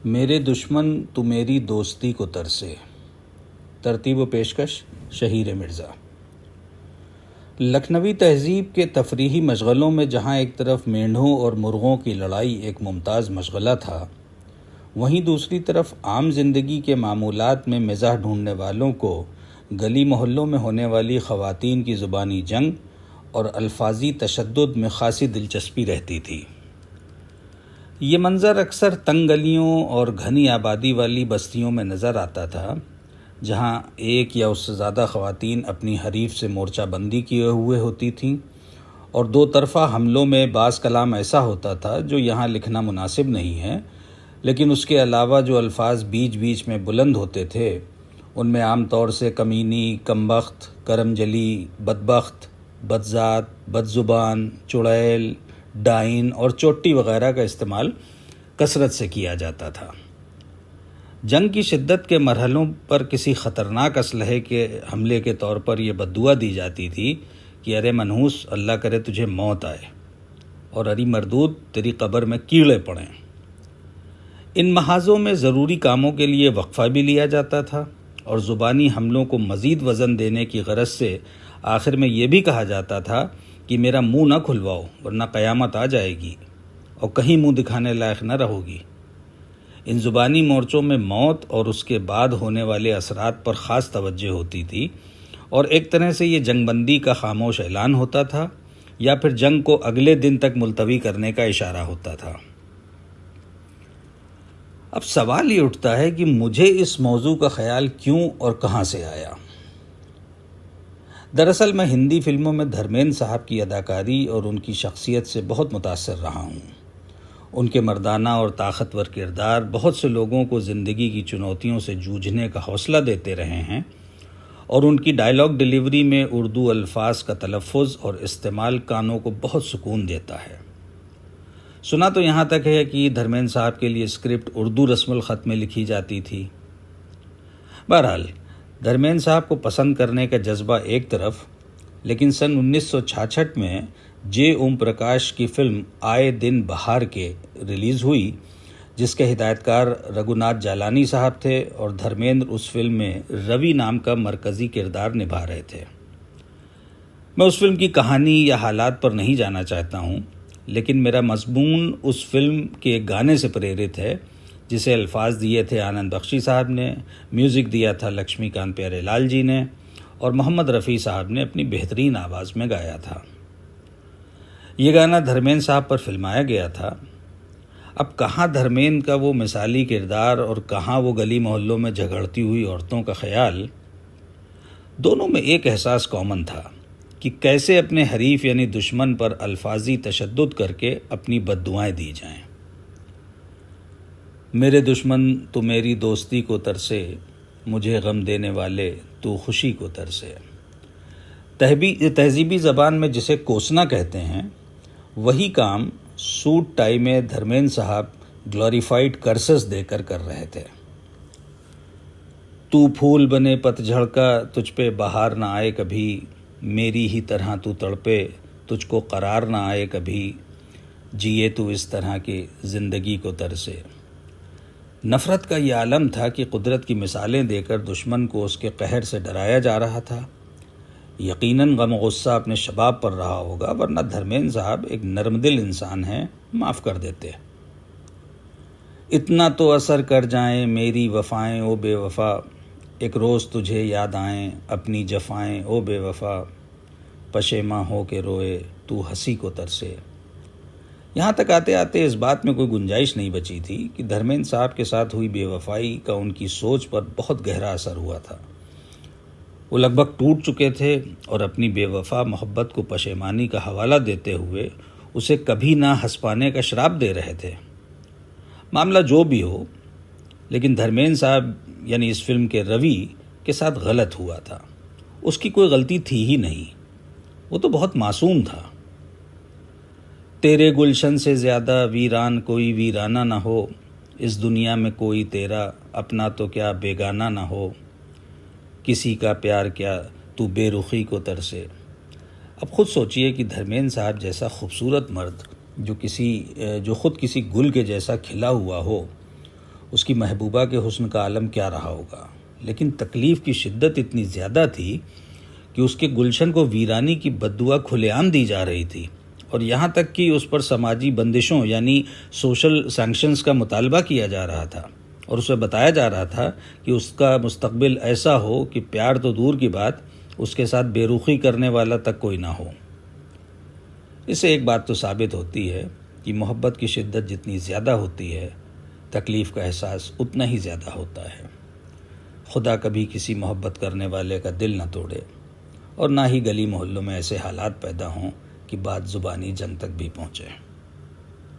میرے دشمن تو میری دوستی کو ترسے. ترتیب و پیشکش شہیر مرزا. لکھنوی تہذیب کے تفریحی مشغلوں میں جہاں ایک طرف مینڈھوں اور مرغوں کی لڑائی ایک ممتاز مشغلہ تھا، وہیں دوسری طرف عام زندگی کے معمولات میں مزاح ڈھونڈنے والوں کو گلی محلوں میں ہونے والی خواتین کی زبانی جنگ اور الفاظی تشدد میں خاصی دلچسپی رہتی تھی. یہ منظر اکثر تنگ گلیوں اور گھنی آبادی والی بستیوں میں نظر آتا تھا، جہاں ایک یا اس سے زیادہ خواتین اپنی حریف سے مورچہ بندی کیے ہوئے ہوتی تھیں، اور دو طرفہ حملوں میں بعض کلام ایسا ہوتا تھا جو یہاں لکھنا مناسب نہیں ہے، لیکن اس کے علاوہ جو الفاظ بیچ بیچ میں بلند ہوتے تھے ان میں عام طور سے کمینی، کمبخت، کرم جلی، بدبخت، بدذات، بدزبان، چڑیل، ڈائن اور چوٹی وغیرہ کا استعمال کثرت سے کیا جاتا تھا. جنگ کی شدت کے مرحلوں پر کسی خطرناک اسلحے کے حملے کے طور پر یہ بددعا دی جاتی تھی کہ ارے منحوس، اللہ کرے تجھے موت آئے، اور اری مردود، تیری قبر میں کیڑے پڑیں. ان محاذوں میں ضروری کاموں کے لیے وقفہ بھی لیا جاتا تھا، اور زبانی حملوں کو مزید وزن دینے کی غرض سے آخر میں یہ بھی کہا جاتا تھا کہ میرا منہ نہ کھلواؤ ورنہ قیامت آ جائے گی اور کہیں منہ دکھانے لائق نہ رہو گی. ان زبانی مورچوں میں موت اور اس کے بعد ہونے والے اثرات پر خاص توجہ ہوتی تھی، اور ایک طرح سے یہ جنگ بندی کا خاموش اعلان ہوتا تھا یا پھر جنگ کو اگلے دن تک ملتوی کرنے کا اشارہ ہوتا تھا. اب سوال یہ اٹھتا ہے کہ مجھے اس موضوع کا خیال کیوں اور کہاں سے آیا؟ دراصل میں ہندی فلموں میں دھرمیندر صاحب کی اداکاری اور ان کی شخصیت سے بہت متاثر رہا ہوں. ان کے مردانہ اور طاقتور کردار بہت سے لوگوں کو زندگی کی چنوتیوں سے جوجھنے کا حوصلہ دیتے رہے ہیں، اور ان کی ڈائیلاگ ڈیلیوری میں اردو الفاظ کا تلفظ اور استعمال کانوں کو بہت سکون دیتا ہے. سنا تو یہاں تک ہے کہ دھرمیندر صاحب کے لیے اسکرپٹ اردو رسم الخط میں لکھی جاتی تھی. بہرحال دھرمیندر صاحب کو پسند کرنے کا جذبہ ایک طرف، لیکن سن 1966 میں جے اوم پرکاش کی فلم آئے دن بہار کے ریلیز ہوئی، جس کے ہدایت کار رگھوناتھ جالانی صاحب تھے، اور دھرمیندر اس فلم میں روی نام کا مرکزی کردار نبھا رہے تھے. میں اس فلم کی کہانی یا حالات پر نہیں جانا چاہتا ہوں، لیکن میرا مضمون اس فلم کے گانے سے پریرت ہے جسے الفاظ دیے تھے آنند بخشی صاحب نے، میوزک دیا تھا لکشمی کانت پیارے لال جی نے، اور محمد رفیع صاحب نے اپنی بہترین آواز میں گایا تھا. یہ گانا دھرمیندر صاحب پر فلمایا گیا تھا. اب کہاں دھرمیندر کا وہ مثالی کردار اور کہاں وہ گلی محلوں میں جھگڑتی ہوئی عورتوں کا خیال؟ دونوں میں ایک احساس کامن تھا کہ کیسے اپنے حریف یعنی دشمن پر الفاظی تشدد کر کے اپنی بددعائیں دی جائیں. میرے دشمن تو میری دوستی کو ترسے، مجھے غم دینے والے تو خوشی کو ترسے. تہذیبی زبان میں جسے کوسنا کہتے ہیں، وہی کام سوٹ ٹائی میں دھرمیندر صاحب گلوریفائڈ کرسز دے کر رہے تھے. تو پھول بنے پت جھڑ کا، تجھ پہ بہار نہ آئے کبھی، میری ہی طرح تو تڑپے، تجھ کو قرار نہ آئے کبھی، جیے تو اس طرح کی زندگی کو ترسے. نفرت کا یہ عالم تھا کہ قدرت کی مثالیں دے کر دشمن کو اس کے قہر سے ڈرایا جا رہا تھا. یقیناً غم و غصہ اپنے شباب پر رہا ہوگا، ورنہ دھرمیندر صاحب ایک نرم دل انسان ہیں، معاف کر دیتے. اتنا تو اثر کر جائیں میری وفائیں او بے وفا، ایک روز تجھے یاد آئیں اپنی جفائیں او بے وفا، پشیماں ہو کے روئے تو ہنسی کو ترسے. یہاں تک آتے آتے اس بات میں کوئی گنجائش نہیں بچی تھی کہ دھرمیندر صاحب کے ساتھ ہوئی بے وفائی کا ان کی سوچ پر بہت گہرا اثر ہوا تھا. وہ لگ بھگ ٹوٹ چکے تھے اور اپنی بے وفا محبت کو پشیمانی کا حوالہ دیتے ہوئے اسے کبھی نہ ہنس پانے کا شراپ دے رہے تھے. معاملہ جو بھی ہو، لیکن دھرمیندر صاحب یعنی اس فلم کے روی کے ساتھ غلط ہوا تھا. اس کی کوئی غلطی تھی ہی نہیں، وہ تو بہت معصوم تھا. تیرے گلشن سے زیادہ ویران کوئی ویرانہ نہ ہو، اس دنیا میں کوئی تیرا اپنا تو کیا بیگانہ نہ ہو، کسی کا پیار کیا تو بے رخی کو ترسے. اب خود سوچئے کہ دھرمیندر صاحب جیسا خوبصورت مرد جو خود کسی گل کے جیسا کھلا ہوا ہو، اس کی محبوبہ کے حسن کا عالم کیا رہا ہوگا، لیکن تکلیف کی شدت اتنی زیادہ تھی کہ اس کے گلشن کو ویرانی کی بددعا کھلے عام دی جا رہی تھی، اور یہاں تک کہ اس پر سماجی بندشوں یعنی سوشل سینکشنز کا مطالبہ کیا جا رہا تھا، اور اسے بتایا جا رہا تھا کہ اس کا مستقبل ایسا ہو کہ پیار تو دور کی بات، اس کے ساتھ بے رخی کرنے والا تک کوئی نہ ہو۔ اس سے ایک بات تو ثابت ہوتی ہے کہ محبت کی شدت جتنی زیادہ ہوتی ہے، تکلیف کا احساس اتنا ہی زیادہ ہوتا ہے۔ خدا کبھی کسی محبت کرنے والے کا دل نہ توڑے، اور نہ ہی گلی محلوں میں ایسے حالات پیدا ہوں کہ بات زبانی جنگ تک بھی پہنچے۔